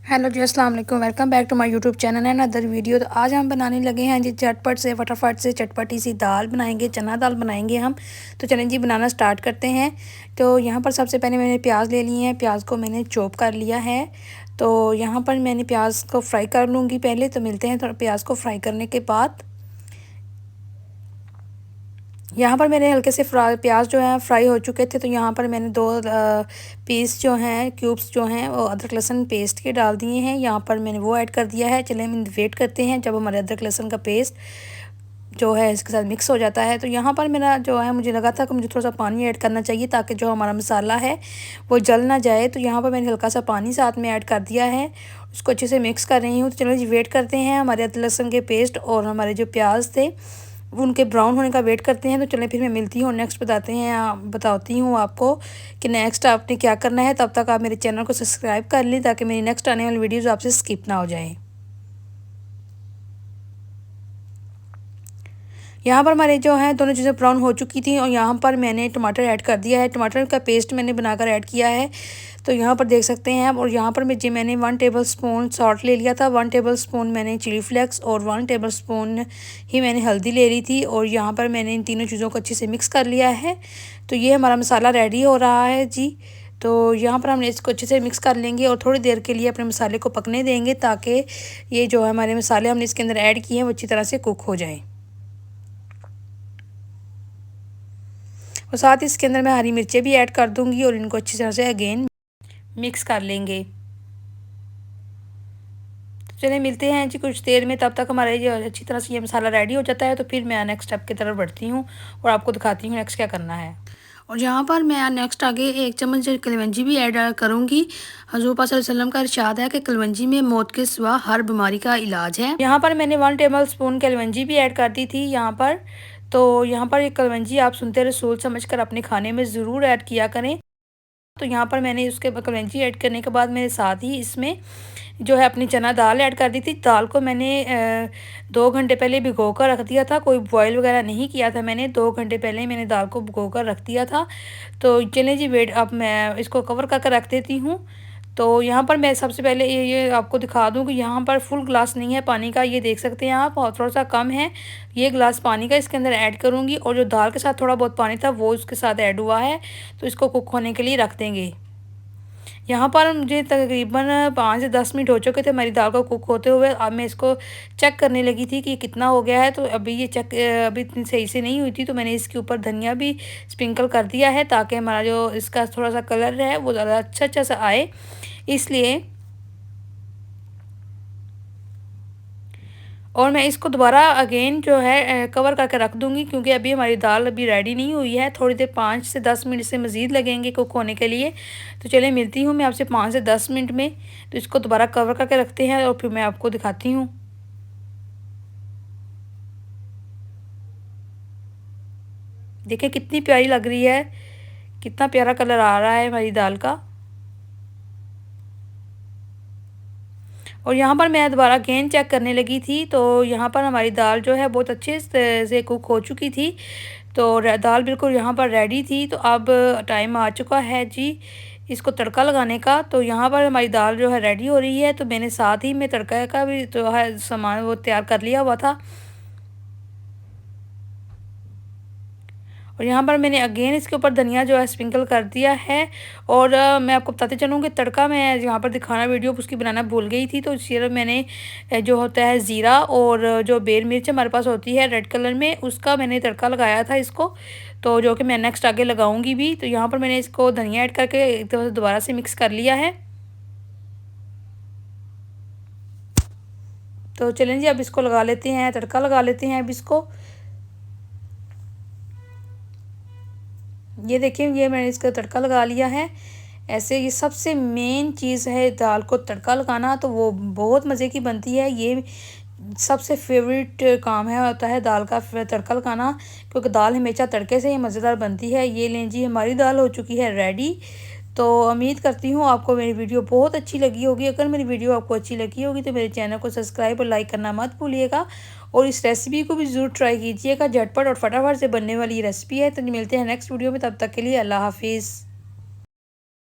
Hello जी, अस्सलाम वालेकुम। Welcome back to my YouTube channel and other video. तो आज हम बनाने लगे हैं जी झटपट से फटाफट से चटपटी सी दाल बनाएंगे, चना दाल बनाएंगे हम। तो चलें जी बनाना स्टार्ट करते हैं। तो यहाँ पर सबसे पहले मैंने प्याज ले लिए हैं, प्याज को मैंने चॉप कर लिया है। तो यहाँ पर मैंने प्याज को फ्राई कर लूँगी पहले। तो मिलते हैं थोड़ा प्याज को फ्राई करने के बाद। यहाँ पर मेरे हल्के से प्याज जो है फ्राई हो चुके थे। तो यहाँ पर मैंने दो पीस जो हैं क्यूब्स जो हैं वो अदरक लहसुन पेस्ट के डाल दिए हैं। यहाँ पर मैंने वो ऐड कर दिया है। चलें हम वेट करते हैं जब हमारे अदरक लहसुन का पेस्ट जो है इसके साथ मिक्स हो जाता है। तो यहाँ पर मेरा जो है मुझे लगा था कि मुझे थोड़ा सा पानी ऐड करना चाहिए ताकि जो हमारा मसाला है वो जल ना जाए। तो यहाँ पर मैंने हल्का सा पानी साथ में ऐड कर दिया है, उसको अच्छे से मिक्स कर रही हूँ। तो चलो जी वेट करते हैं हमारे अदरक लहसुन के पेस्ट और हमारे जो प्याज थे उनके ब्राउन होने का वेट करते हैं। तो चलें फिर मैं मिलती हूँ नेक्स्ट बताती हूँ आपको कि नेक्स्ट आपने क्या करना है। तब तक आप मेरे चैनल को सब्सक्राइब कर लें ताकि मेरी नेक्स्ट आने वाली वीडियोज़ आपसे स्किप ना हो जाए। यहाँ पर हमारे जो है दोनों चीज़ें ब्राउन हो चुकी थी और यहाँ पर मैंने टमाटर ऐड कर दिया है। टमाटर का पेस्ट मैंने बनाकर ऐड किया है। तो यहाँ पर देख सकते हैं आप। और यहाँ पर मैंने 1 टेबल स्पून सॉल्ट ले लिया था, 1 टेबल स्पून मैंने चिली फ्लेक्स और 1 टेबल स्पून ही मैंने हल्दी ले ली थी। और यहाँ पर मैंने इन तीनों चीज़ों को अच्छे से मिक्स कर लिया है। तो ये हमारा मसाला रेडी हो रहा है जी। तो यहाँ पर हमने इसको अच्छे से मिक्स कर लेंगे और थोड़ी देर के लिए अपने मसाले को पकने देंगे ताकि ये जो है हमारे मसाले हमने इसके अंदर ऐड किए हैं वो अच्छी तरह से कुक हो जाएँ। और साथ ही इसके अंदर मैं हरी मिर्चें भी ऐड कर दूंगी और इनको अच्छी तरह से अगेन मिक्स कर लेंगे। तो चलिए मिलते हैं जी कुछ देर में। तब तक हमारा ये अच्छी तरह से ये मसाला रेडी हो जाता है तो फिर मैं नेक्स्ट स्टेप की तरफ बढ़ती हूँ और आपको दिखाती हूँ नेक्स्ट क्या करना है। और यहाँ पर मैं नेक्स्ट आगे 1 चम्मच कलवंजी भी ऐड करूँगी। हज़ूर पाक सल्लल्लाहु अलैहि वसल्लम का इरशाद है कि कलवंजी में मौत के सिवा हर बीमारी का इलाज है। यहाँ पर मैंने 1 टेबल स्पून कलवंजी भी ऐड कर दी थी यहाँ पर। तो यहाँ पर ये कलवंजी आप सुनते रसूल समझकर अपने खाने में ज़रूर ऐड किया करें। तो यहाँ पर मैंने उसके कलवंजी ऐड करने के बाद मेरे साथ ही इसमें जो है अपनी चना दाल ऐड कर दी थी। दाल को मैंने 2 घंटे पहले भिगो कर रख दिया था, कोई बॉयल वगैरह नहीं किया था मैंने। 2 घंटे पहले मैंने दाल को भिगो कर रख दिया था। तो चलें जी वेट अब मैं इसको कवर करके रख देती हूँ। तो यहाँ पर मैं सबसे पहले ये आपको दिखा दूँ कि यहाँ पर फुल ग्लास नहीं है पानी का, ये देख सकते हैं आप, और थोड़ा सा कम है। ये ग्लास पानी का इसके अंदर ऐड करूँगी और जो दाल के साथ थोड़ा बहुत पानी था वो उसके साथ ऐड हुआ है। तो इसको कुक होने के लिए रख देंगे। यहाँ पर मुझे तकरीबन 5 से 10 मिनट हो चुके थे हमारी दाल को कुक होते हुए। अब मैं इसको चेक करने लगी थी कि कितना हो गया है। तो अभी ये अभी इतनी सही से नहीं हुई थी तो मैंने इसके ऊपर धनिया भी स्प्रिंकल कर दिया है ताकि हमारा जो इसका थोड़ा सा कलर है वो ज़्यादा अच्छा सा आए इसलिए। और मैं इसको दोबारा अगेन जो है कवर करके रख दूँगी क्योंकि अभी हमारी दाल अभी रेडी नहीं हुई है। थोड़ी देर 5 से 10 मिनट से मज़ीद लगेंगे कुक होने के लिए। तो चलिए मिलती हूँ मैं आपसे 5 से 10 मिनट में। तो इसको दोबारा कवर करके रखते हैं और फिर मैं आपको दिखाती हूँ। देखिए कितनी प्यारी लग रही है, कितना प्यारा कलर आ रहा है हमारी दाल का। और यहाँ पर मैं दोबारा अगेन चेक करने लगी थी तो यहाँ पर हमारी दाल जो है बहुत अच्छे से कुक हो चुकी थी। तो दाल बिल्कुल यहाँ पर रेडी थी। तो अब टाइम आ चुका है जी इसको तड़का लगाने का। तो यहाँ पर हमारी दाल जो है रेडी हो रही है। तो मैंने साथ ही में तड़का का भी जो है सामान वो तैयार कर लिया हुआ था। और यहाँ पर मैंने अगेन इसके ऊपर धनिया जो है स्प्रिंकल कर दिया है। और मैं आपको बताते चलूँ कि तड़का मैं यहाँ पर दिखाना वीडियो उसकी बनाना भूल गई थी। तो सिर्फ मैंने जो होता है ज़ीरा और जो बेल मिर्च हमारे पास होती है रेड कलर में, उसका मैंने तड़का लगाया था इसको। तो जो कि मैं नेक्स्ट आगे लगाऊंगी भी। तो यहाँ पर मैंने इसको धनिया ऐड करके एक दफ़ा दोबारा से मिक्स कर लिया है। तो चलें जी अब इसको लगा लेते हैं, तड़का लगा लेते हैं अब इसको। ये देखिए ये मैंने इसका तड़का लगा लिया है। ऐसे ये सबसे मेन चीज़ है दाल को तड़का लगाना, तो वो बहुत मज़े की बनती है। ये सबसे फेवरेट काम है होता है दाल का तड़का लगाना, क्योंकि दाल हमेशा तड़के से ही मज़ेदार बनती है। ये लें जी हमारी दाल हो चुकी है रेडी। तो उम्मीद करती हूँ आपको मेरी वीडियो बहुत अच्छी लगी होगी। अगर मेरी वीडियो आपको अच्छी लगी होगी तो मेरे चैनल को सब्सक्राइब और लाइक करना मत भूलिएगा। और इस रेसिपी को भी ज़रूर ट्राई कीजिएगा, झटपट और फटाफट से बनने वाली रेसिपी है। तो मिलते हैं नेक्स्ट वीडियो में, तब तक के लिए अल्लाह हाफिज़।